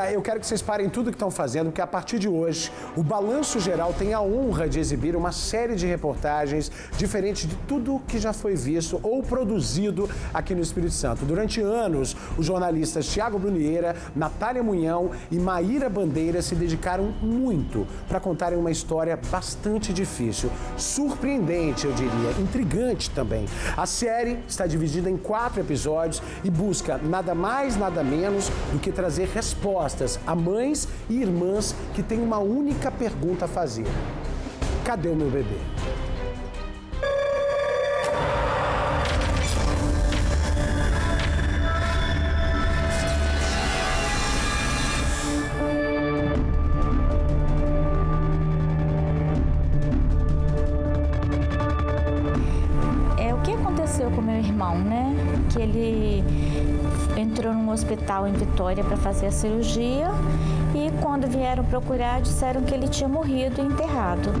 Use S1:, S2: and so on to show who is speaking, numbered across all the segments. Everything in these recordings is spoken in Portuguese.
S1: Eu quero que vocês parem tudo que estão fazendo, porque a partir de hoje, o Balanço Geral tem a honra de exibir uma série de reportagens diferentes de tudo que já foi visto ou produzido aqui no Espírito Santo. Durante anos, os jornalistas Tiago Brunieira, Natália Munhão e Maíra Bandeira se dedicaram muito para contarem uma história bastante difícil, surpreendente, eu diria, intrigante também. A série está dividida em 4 episódios e busca nada mais, nada menos do que trazer respostas a mães e irmãs que têm uma única pergunta a fazer: cadê o meu bebê?
S2: O que aconteceu com meu irmão, né? Que ele entrou num hospital em Vitória para fazer a cirurgia e quando vieram procurar disseram que ele tinha morrido e enterrado.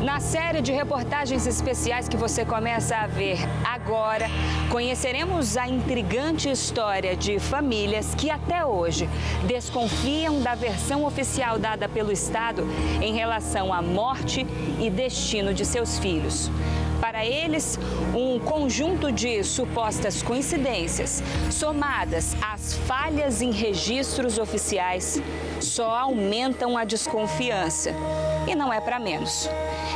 S3: Na série de reportagens especiais que você começa a ver agora, conheceremos a intrigante história de famílias que até hoje desconfiam da versão oficial dada pelo Estado em relação à morte e destino de seus filhos. Para eles, um conjunto de supostas coincidências, somadas às falhas em registros oficiais, só aumentam a desconfiança. E não é para menos.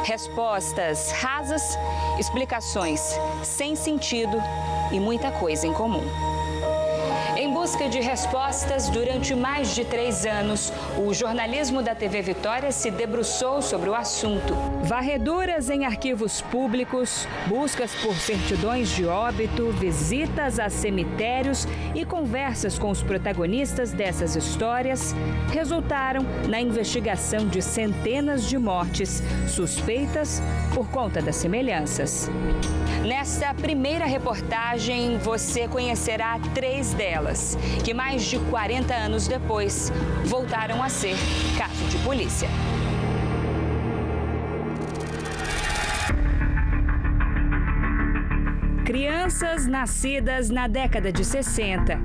S3: Respostas rasas, explicações sem sentido e muita coisa em comum. Em busca de respostas, durante mais de 3 anos, o jornalismo da TV Vitória se debruçou sobre o assunto. Varreduras em arquivos públicos, buscas por certidões de óbito, visitas a cemitérios e conversas com os protagonistas dessas histórias resultaram na investigação de centenas de mortes suspeitas por conta das semelhanças. Nesta primeira reportagem, você conhecerá 3 delas, que mais de 40 anos depois voltaram a ser caso de polícia. Crianças nascidas na década de 60.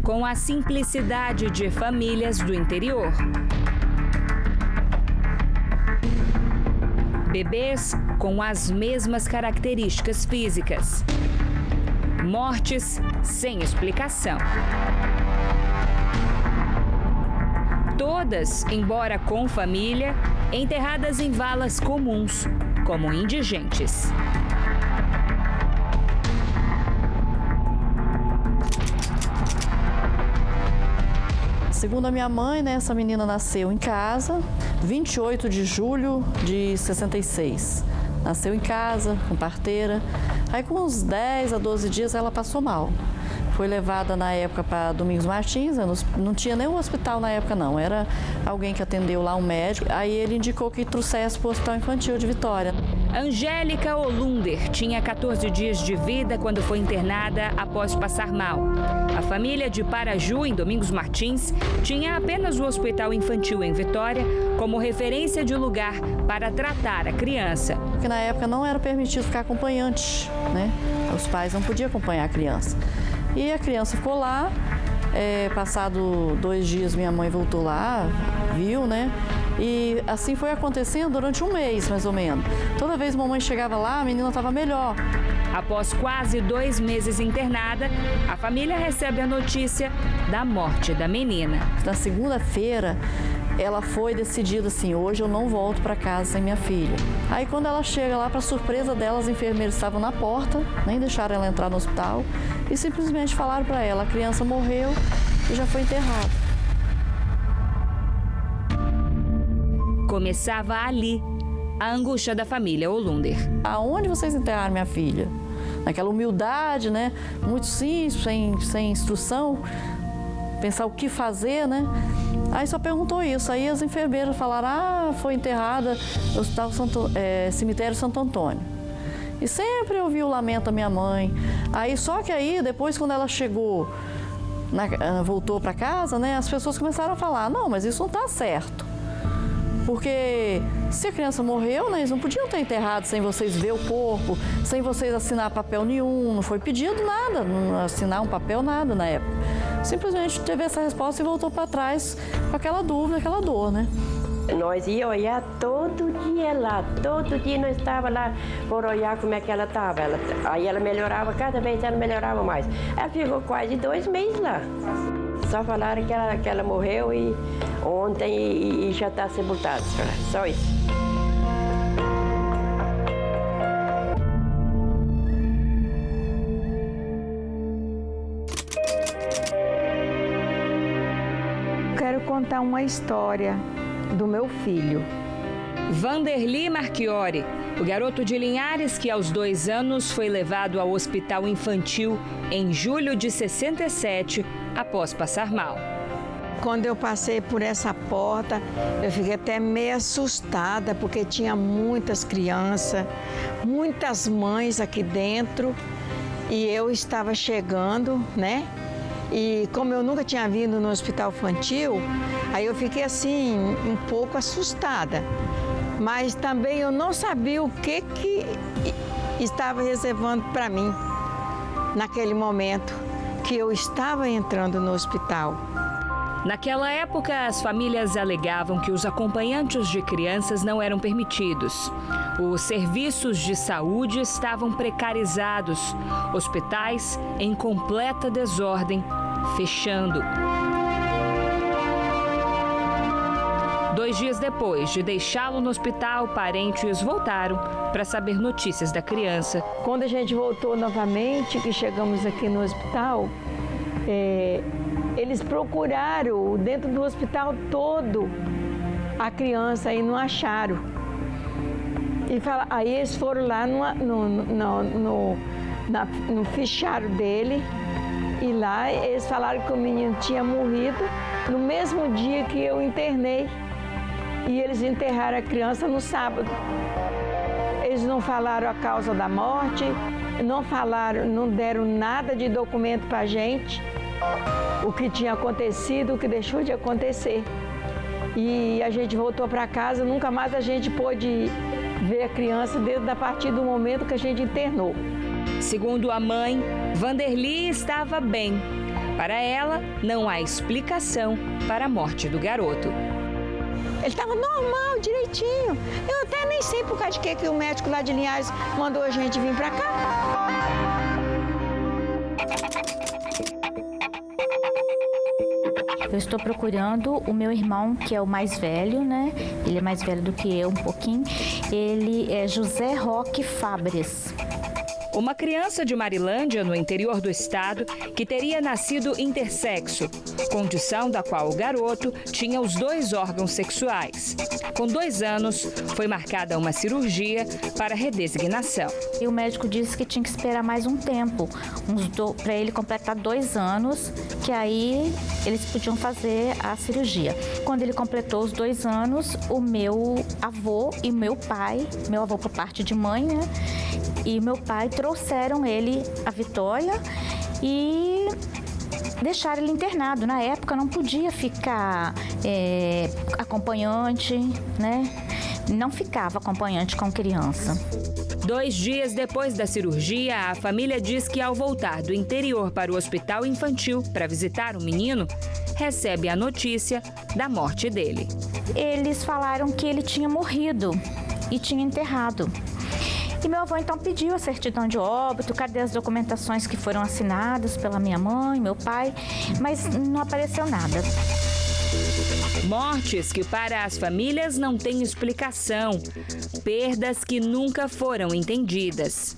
S3: Com a simplicidade de famílias do interior. Bebês com as mesmas características físicas. Mortes sem explicação. Todas, embora com família, enterradas em valas comuns, como indigentes.
S4: Segundo a minha mãe, né, essa menina nasceu em casa, 28 de julho de 66. Nasceu em casa, com parteira. Aí, com uns 10 a 12 dias, ela passou mal. Foi levada, na época, para Domingos Martins. Não tinha nenhum hospital na época, não. Era alguém que atendeu lá, um médico. Aí, ele indicou que trouxesse para o Hospital Infantil de Vitória.
S3: Angélica Olunder tinha 14 dias de vida quando foi internada após passar mal. A família de Paraju, em Domingos Martins, tinha apenas o Hospital Infantil em Vitória como referência de lugar para tratar a criança.
S4: Porque na época não era permitido ficar acompanhante, né? Os pais não podiam acompanhar a criança. E a criança ficou lá, passado 2 dias minha mãe voltou lá, viu, né? E assim foi acontecendo durante 1 mês, mais ou menos. Toda vez que a mamãe chegava lá, a menina estava melhor.
S3: Após quase 2 meses internada, a família recebe a notícia da morte da menina.
S4: Na segunda-feira, ela foi decidida assim: hoje eu não volto para casa sem minha filha. Aí quando ela chega lá, para surpresa dela, os enfermeiros estavam na porta, nem deixaram ela entrar no hospital e simplesmente falaram para ela: a criança morreu e já foi enterrada.
S3: Começava ali a angústia da família Olunder.
S4: Aonde vocês enterraram minha filha? Naquela humildade, né? Muito simples, sem instrução, pensar o que fazer, né? Aí só perguntou isso. Aí as enfermeiras falaram: foi enterrada no Hospital Cemitério Santo Antônio. E sempre eu vi o lamento da minha mãe. Aí só que aí, depois, quando ela chegou, voltou para casa, né? As pessoas começaram a falar: não, mas isso não está certo. Porque se a criança morreu, né, eles não podiam ter enterrado sem vocês ver o corpo, sem vocês assinar papel nenhum, não foi pedido nada, não assinar um papel, nada na época. Simplesmente teve essa resposta e voltou para trás com aquela dúvida, aquela dor, né?
S5: Nós ia olhar todo dia lá, todo dia nós estava lá por olhar como é que ela estava. Aí ela melhorava, cada vez ela melhorava mais. Ela ficou quase 2 meses lá. Só falaram que ela morreu e ontem e já está sepultada. Só isso.
S6: Quero contar uma história do meu filho.
S3: Vanderly Marchiori, o garoto de Linhares que aos 2 anos foi levado ao hospital infantil em julho de 67 após passar mal.
S6: Quando eu passei por essa porta, eu fiquei até meio assustada, porque tinha muitas crianças, muitas mães aqui dentro, e eu estava chegando, né? E como eu nunca tinha vindo no hospital infantil, aí eu fiquei assim, um pouco assustada. Mas também eu não sabia o que estava reservando para mim naquele momento que eu estava entrando no hospital.
S3: Naquela época, as famílias alegavam que os acompanhantes de crianças não eram permitidos. Os serviços de saúde estavam precarizados, hospitais em completa desordem, fechando. 2 dias depois de deixá-lo no hospital, parentes voltaram para saber notícias da criança.
S6: Quando a gente voltou novamente, que chegamos aqui no hospital, eles procuraram dentro do hospital todo a criança e não acharam. Aí eles foram lá no fichário dele e lá eles falaram que o menino tinha morrido no mesmo dia que eu internei. E eles enterraram a criança no sábado. Eles não falaram a causa da morte, não deram nada de documento para a gente, o que tinha acontecido, o que deixou de acontecer. E a gente voltou para casa, nunca mais a gente pôde ver a criança desde a partir do momento que a gente internou.
S3: Segundo a mãe, Vanderly estava bem. Para ela, não há explicação para a morte do garoto.
S6: Ele estava normal, direitinho. Eu até nem sei por causa de que o médico lá de Linhares mandou a gente vir para cá.
S2: Eu estou procurando o meu irmão, que é o mais velho, né? Ele é mais velho do que eu um pouquinho. Ele é José Roque Fabres.
S3: Uma criança de Marilândia, no interior do estado, que teria nascido intersexo, condição da qual o garoto tinha os 2 órgãos sexuais. Com 2 anos, foi marcada uma cirurgia para redesignação.
S2: E o médico disse que tinha que esperar mais um tempo, para ele completar 2 anos, que aí eles podiam fazer a cirurgia. Quando ele completou os 2 anos, o meu avô e meu pai, meu avô por parte de mãe, né? E meu pai trouxeram ele a Vitória e deixaram ele internado. Na época não podia ficar acompanhante, né? Não ficava acompanhante com criança.
S3: 2 dias depois da cirurgia, a família diz que ao voltar do interior para o hospital infantil para visitar o menino, recebe a notícia da morte dele.
S2: Eles falaram que ele tinha morrido e tinha enterrado. E meu avô então pediu a certidão de óbito, cadê as documentações que foram assinadas pela minha mãe, meu pai, mas não apareceu nada.
S3: Mortes que para as famílias não têm explicação, perdas que nunca foram entendidas.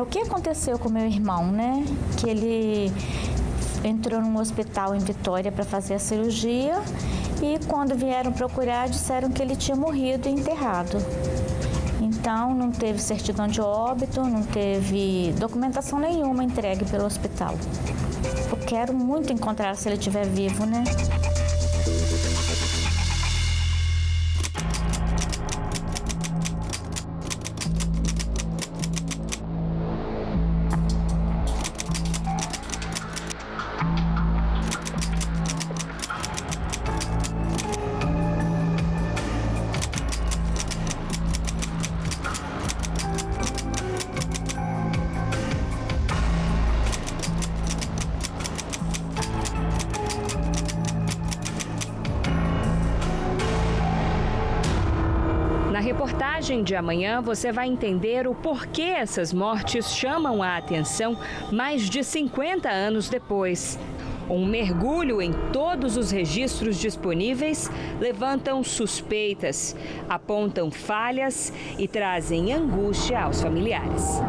S2: O que aconteceu com meu irmão, né? Que ele entrou num hospital em Vitória para fazer a cirurgia e quando vieram procurar disseram que ele tinha morrido e enterrado. Então, não teve certidão de óbito, não teve documentação nenhuma entregue pelo hospital. Eu quero muito encontrar se ele estiver vivo, né?
S3: reportagem de amanhã, você vai entender o porquê essas mortes chamam a atenção mais de 50 anos depois. Um mergulho em todos os registros disponíveis levantam suspeitas, apontam falhas e trazem angústia aos familiares.